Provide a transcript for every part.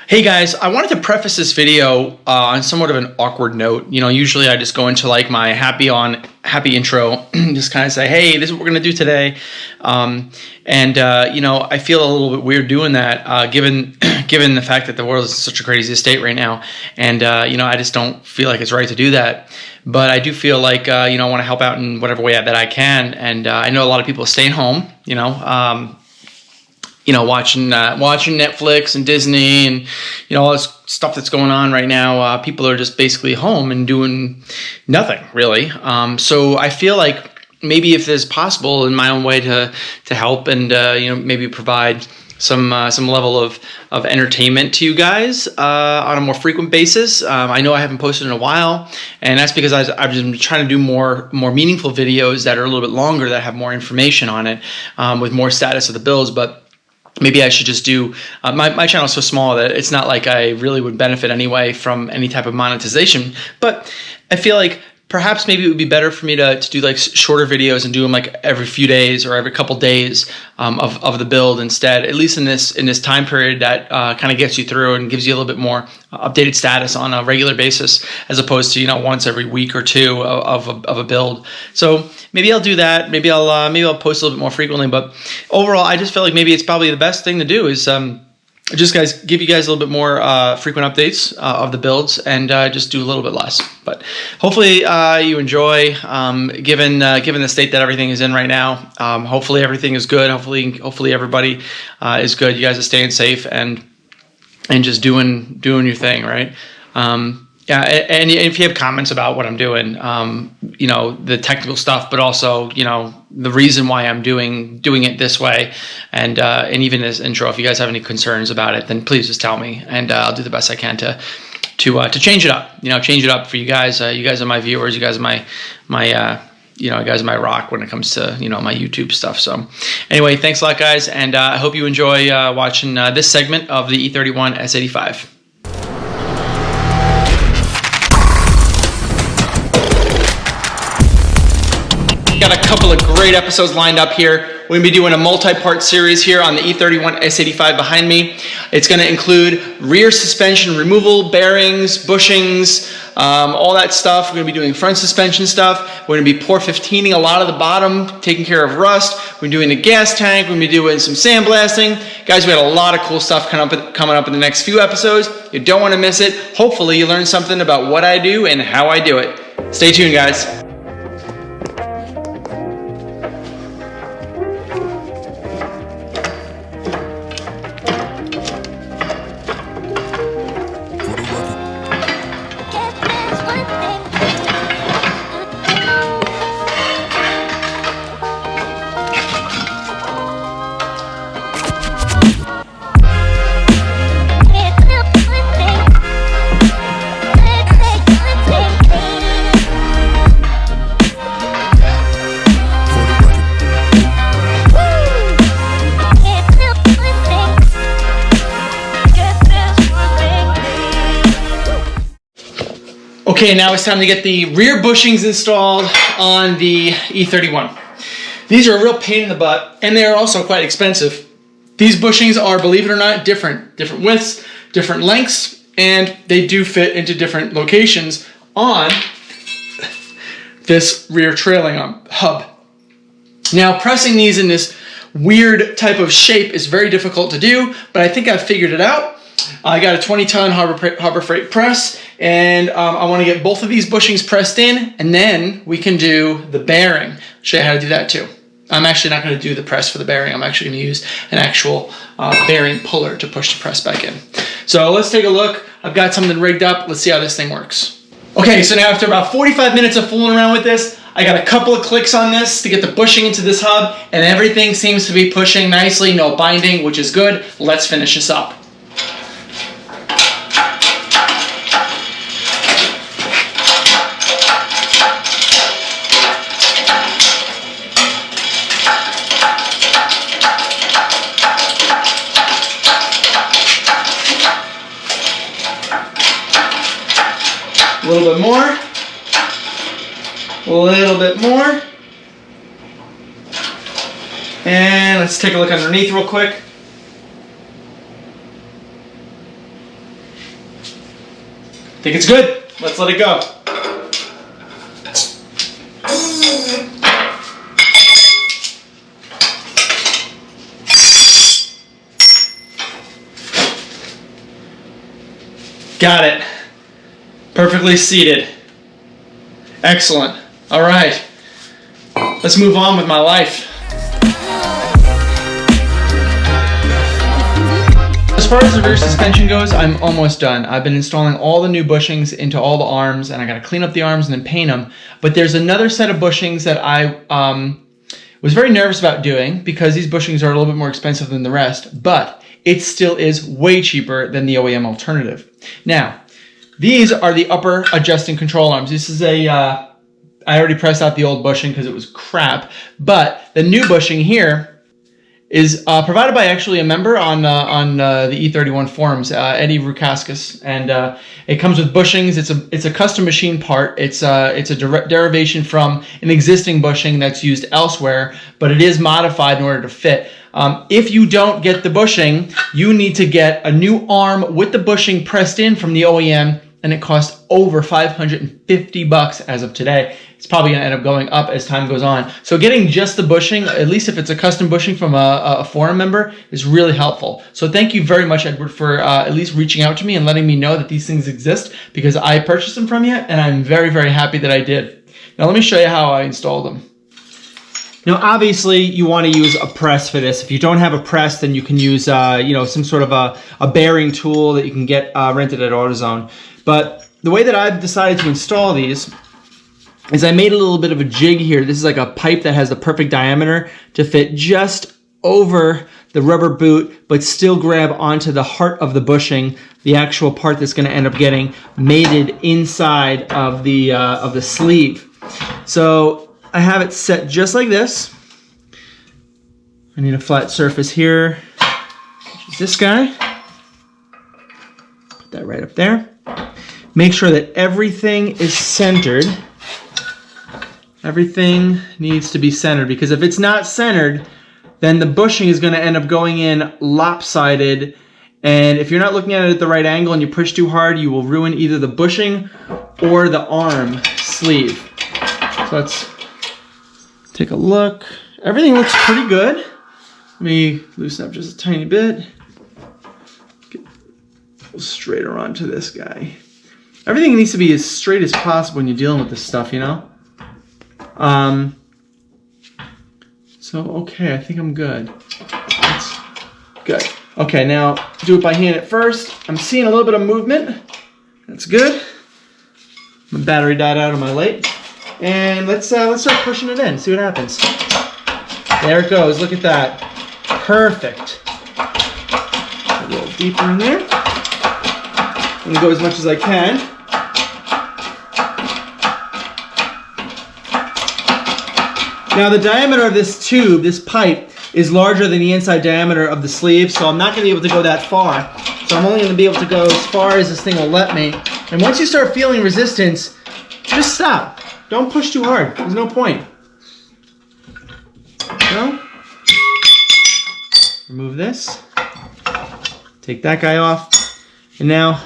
Hey guys, I wanted to preface this video on somewhat of an awkward note. You know, usually I just go into like my happy intro, just kind of say, hey, this is what we're going to do today. You know, I feel a little bit weird doing that, given the fact that the world is in such a crazy state right now. And, you know, I just don't feel like it's right to do that. But I do feel like, you know, I want to help out in whatever way that I can. And I know a lot of people are staying home, you know, watching Netflix and Disney and, you know, all this stuff that's going on right now. People are just basically home and doing nothing really. So I feel like maybe if it's possible in my own way to help and, you know, maybe provide some level of entertainment to you guys on a more frequent basis. I know I haven't posted in a while, and that's because I've just been trying to do more meaningful videos that are a little bit longer, that have more information on it, with more status of the builds. But maybe I should just do, my channel is so small that it's not like I really would benefit anyway from any type of monetization, but I feel like perhaps maybe it would be better for me to do like shorter videos and do them like every few days or every couple days of the build instead, at least in this time period that kind of gets you through and gives you a little bit more updated status on a regular basis, as opposed to, you know, once every week or two of a build. So maybe I'll do that. Maybe I'll post a little bit more frequently. But overall, I just feel like maybe it's probably the best thing to do is just give you guys a little bit more frequent updates of the builds, and just do a little bit less. But hopefully you enjoy, given the state that everything is in right now. Hopefully everything is good. Hopefully everybody is good. You guys are staying safe and just doing your thing, right? Yeah, and if you have comments about what I'm doing, you know, the technical stuff, but also, you know, the reason why I'm doing it this way, and even this intro, if you guys have any concerns about it, then please just tell me, and I'll do the best I can to change it up. You know, change it up for you guys. You guys are my viewers. You guys are my you know, guys are my rock when it comes to, you know, my YouTube stuff. So anyway, thanks a lot, guys, and I hope you enjoy watching this segment of the E31 S85. Got a couple of great episodes lined up here. We're going to be doing a multi-part series here on the E31 S85 behind me. It's going to include rear suspension removal, bearings, bushings, all that stuff. We're going to be doing front suspension stuff. We're going to be pour 15ing a lot of the bottom, taking care of rust. We're doing the gas tank. We're going to be doing some sandblasting. Guys, we got a lot of cool stuff coming up in the next few episodes. You don't want to miss it. Hopefully you learn something about what I do and how I do it. Stay tuned, guys. Okay, now it's time to get the rear bushings installed on the E31. These are a real pain in the butt, and they're also quite expensive. These bushings are, believe it or not, different widths, different lengths, and they do fit into different locations on this rear trailing hub. Now, pressing these in this weird type of shape is very difficult to do, but I think I've figured it out. I got a 20-ton Harbor Freight press, and I want to get both of these bushings pressed in, and then we can do the bearing. I'll show you how to do that too. I'm actually not going to do the press for the bearing. I'm actually going to use an actual bearing puller to push the press back in. So let's take a look. I've got something rigged up. Let's see how this thing works. Okay, so now after about 45 minutes of fooling around with this, I got a couple of clicks on this to get the bushing into this hub, and everything seems to be pushing nicely, no binding, which is good. Let's finish this up. A little bit more, a little bit more, and let's take a look underneath real quick. think it's good. Let's let it go. Got it. Perfectly seated. Excellent. All right. Let's move on with my life. As far as the rear suspension goes, I'm almost done. I've been installing all the new bushings into all the arms, and I gotta clean up the arms and then paint them. But there's another set of bushings that I was very nervous about doing because these bushings are a little bit more expensive than the rest, but it still is way cheaper than the OEM alternative. Now, these are the upper adjusting control arms. This is a, I already pressed out the old bushing because it was crap, but the new bushing here is provided by actually a member on the E31 forums, Eddie Rukaskis, and it comes with bushings. It's a custom machine part. It's a derivation from an existing bushing that's used elsewhere, but it is modified in order to fit. If you don't get the bushing, you need to get a new arm with the bushing pressed in from the OEM, and it costs over $550 as of today. It's probably going to end up going up as time goes on. So getting just the bushing, at least if it's a custom bushing from a forum member, is really helpful. So thank you very much, Edward, for at least reaching out to me and letting me know that these things exist, because I purchased them from you, and I'm very, very happy that I did. Now let me show you how I installed them. Now, obviously, you want to use a press for this. If you don't have a press, then you can use, you know, some sort of a bearing tool that you can get rented at AutoZone. But the way that I've decided to install these is I made a little bit of a jig here. This is like a pipe that has the perfect diameter to fit just over the rubber boot, but still grab onto the heart of the bushing, the actual part that's going to end up getting mated inside of the sleeve. So I have it set just like this. I need a flat surface here, which is this guy. Put that right up there. Make sure that everything is centered. Everything needs to be centered, because if it's not centered, then the bushing is going to end up going in lopsided, and if you're not looking at it at the right angle and you push too hard, you will ruin either the bushing or the arm sleeve. So let's take a look. Everything looks pretty good. Let me loosen up just a tiny bit. Get straighter onto this guy. Everything needs to be as straight as possible when you're dealing with this stuff, you know? So, okay, I think I'm good. That's good. Okay, now do it by hand at first. I'm seeing a little bit of movement. That's good. My battery died out of my light. And let's start pushing it in, see what happens. There it goes, look at that. Perfect. A little deeper in there. I'm gonna go as much as I can. Now the diameter of this tube, this pipe, is larger than the inside diameter of the sleeve, so I'm not going to be able to go that far. So I'm only going to be able to go as far as this thing will let me. And once you start feeling resistance, just stop. Don't push too hard. There's no point. No? Remove this. Take that guy off. And now,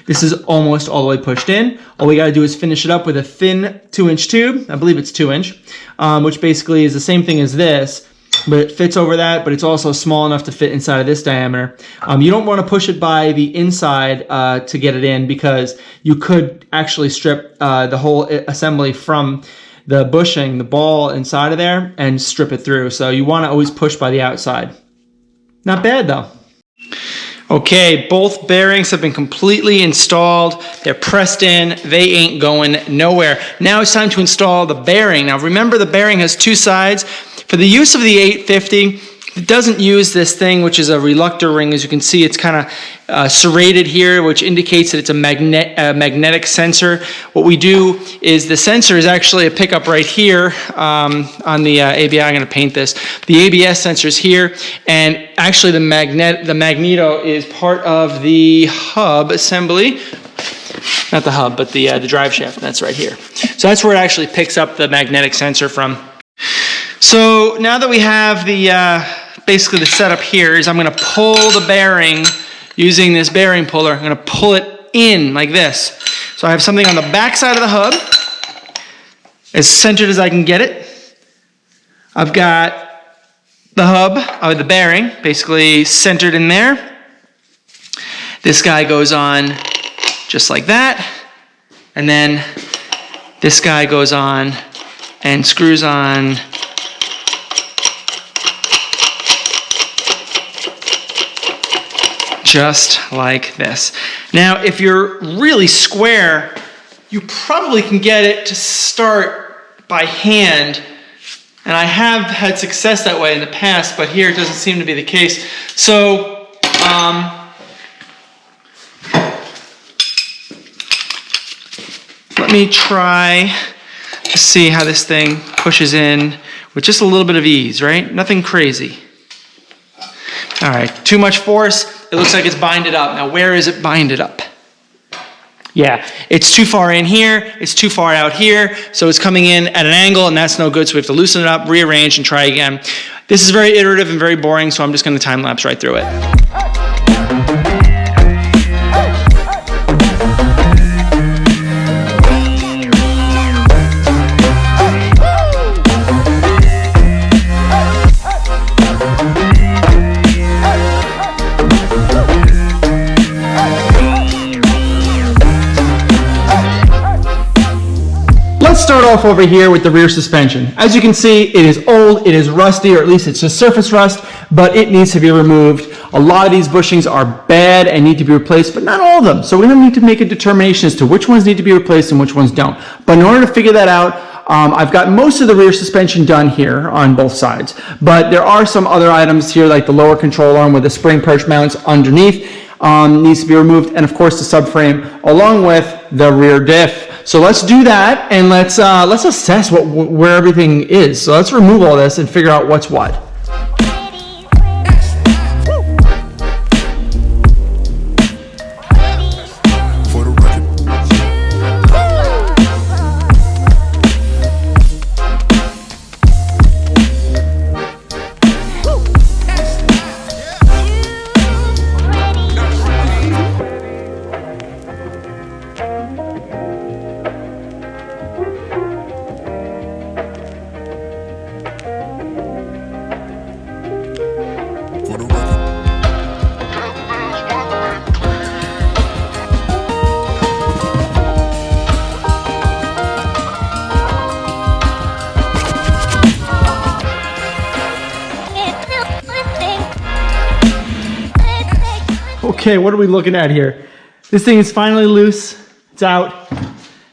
this is almost all the way pushed in. All we got to do is finish it up with a thin 2-inch tube. I believe it's 2-inch, which basically is the same thing as this, but it fits over that, but it's also small enough to fit inside of this diameter. You don't want to push it by the inside to get it in, because you could actually strip the whole assembly from the bushing, the ball inside of there, and strip it through. So you want to always push by the outside. Not bad though. Okay, both bearings have been completely installed. They're pressed in. They ain't going nowhere. Now it's time to install the bearing. Now remember, the bearing has two sides. For the use of the 850, it doesn't use this thing, which is a reluctor ring. As you can see, it's kind of serrated here, which indicates that it's a magnetic sensor. What we do is the sensor is actually a pickup right here on the ABI. I'm going to paint this. The ABS sensor is here, and actually the magneto is part of the hub assembly. Not the hub, but the drive shaft. That's right here. So that's where it actually picks up the magnetic sensor from. So now that we have the basically the setup here is I'm going to pull the bearing using this bearing puller. I'm going to pull it in like this. So I have something on the back side of the hub, as centered as I can get it. I've got the hub, the bearing, basically centered in there. This guy goes on just like that. And then this guy goes on and screws on just like this. Now, if you're really square, you probably can get it to start by hand. And I have had success that way in the past, but here it doesn't seem to be the case. So, let me try to see how this thing pushes in with just a little bit of ease, right? Nothing crazy. All right, too much force. It looks like it's binded up. Now, where is it binded up? Yeah, it's too far in here, it's too far out here, so it's coming in at an angle, and that's no good, so we have to loosen it up, rearrange, and try again. This is very iterative and very boring, so I'm just going to time-lapse right through it. Let's start off over here with the rear suspension. As you can see, it is old, it is rusty, or at least it's just surface rust, but it needs to be removed. A lot of these bushings are bad and need to be replaced, but not all of them. So we're going to need to make a determination as to which ones need to be replaced and which ones don't. But in order to figure that out, I've got most of the rear suspension done here on both sides, but there are some other items here, like the lower control arm with the spring perch mounts underneath needs to be removed, and of course the subframe along with the rear diff. So let's do that, and let's assess where everything is. So let's remove all this and figure out what's what. Okay, what are we looking at here? This thing is finally loose, it's out,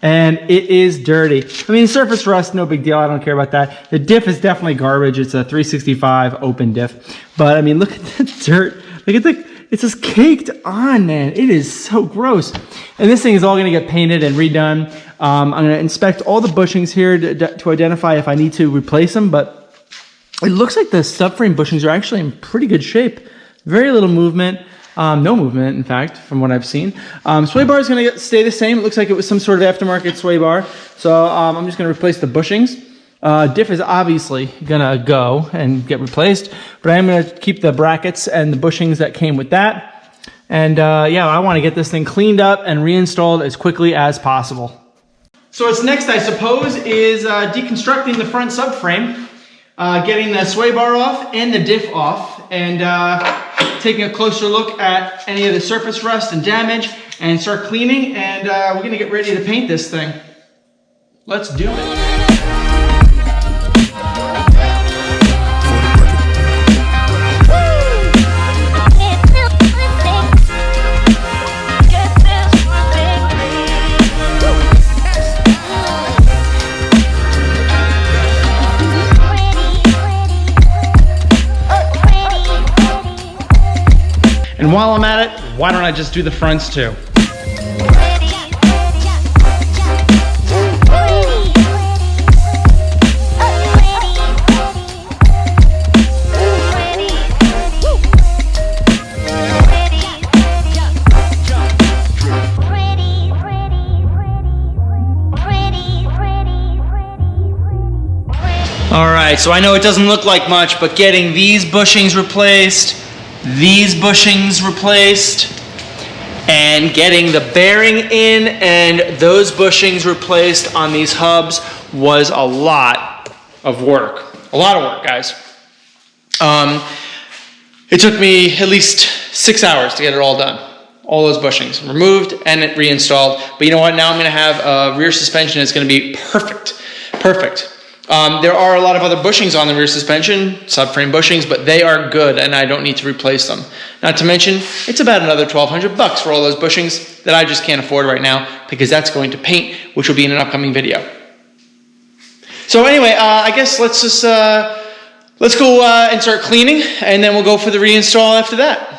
and it is dirty. I mean, surface rust, no big deal, I don't care about that. The diff is definitely garbage, it's a 365 open diff. But I mean, look at the dirt, look at it's just caked on, man. It is so gross. And this thing is all gonna get painted and redone. I'm gonna inspect all the bushings here to identify if I need to replace them, but it looks like the subframe bushings are actually in pretty good shape. Very little movement. No movement, in fact, from what I've seen. Sway bar is going to stay the same. It looks like it was some sort of aftermarket sway bar. So I'm just going to replace the bushings. Diff is obviously going to go and get replaced, but I'm going to keep the brackets and the bushings that came with that. And yeah, I want to get this thing cleaned up and reinstalled as quickly as possible. So what's next, I suppose, is deconstructing the front subframe, getting the sway bar off and the diff off, and taking a closer look at any of the surface rust and damage, and start cleaning, and we're gonna get ready to paint this thing. Let's do it. And while I'm at it, why don't I just do the fronts too? All right, so I know it doesn't look like much, but getting these bushings replaced, these bushings replaced, and getting the bearing in and those bushings replaced on these hubs was a lot of work. A lot of work, guys. It took me at least 6 hours to get it all done. All those bushings removed and reinstalled. But you know what? Now I'm going to have a rear suspension that's going to be perfect. Perfect. There are a lot of other bushings on the rear suspension, subframe bushings, but they are good and I don't need to replace them. Not to mention, it's about another $1,200 for all those bushings that I just can't afford right now because that's going to paint, which will be in an upcoming video. So anyway, I guess let's just let's go and start cleaning, and then we'll go for the reinstall after that.